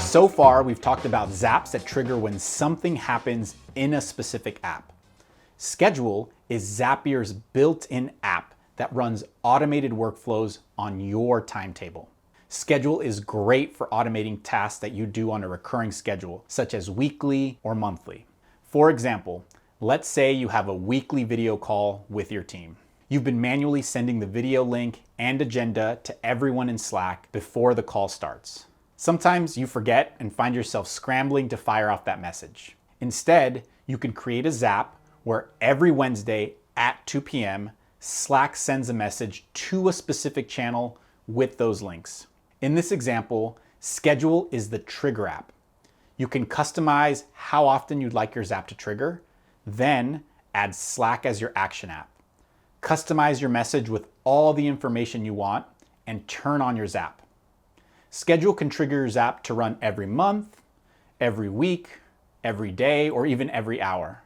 So far, we've talked about zaps that trigger when something happens in a specific app. Schedule is Zapier's built-in app that runs automated workflows on your timetable. Schedule is great for automating tasks that you do on a recurring schedule, such as weekly or monthly. For example, let's say you have a weekly video call with your team. You've been manually sending the video link and agenda to everyone in Slack before the call starts. Sometimes you forget and find yourself scrambling to fire off that message. Instead, you can create a Zap where every Wednesday at 2 p.m., Slack sends a message to a specific channel with those links. In this example, Schedule is the trigger app. You can customize how often you'd like your Zap to trigger, then add Slack as your action app. Customize your message with all the information you want and turn on your Zap. Schedule can trigger your Zap to run every month, every week, every day, or even every hour.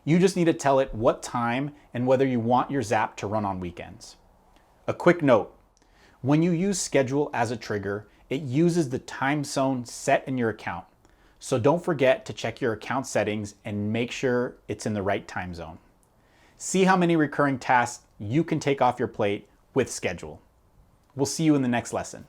You just need to tell it what time and whether you want your Zap to run on weekends. A quick note, when you use Schedule as a trigger, it uses the time zone set in your account. So don't forget to check your account settings and make sure it's in the right time zone. See how many recurring tasks you can take off your plate with Schedule. We'll see you in the next lesson.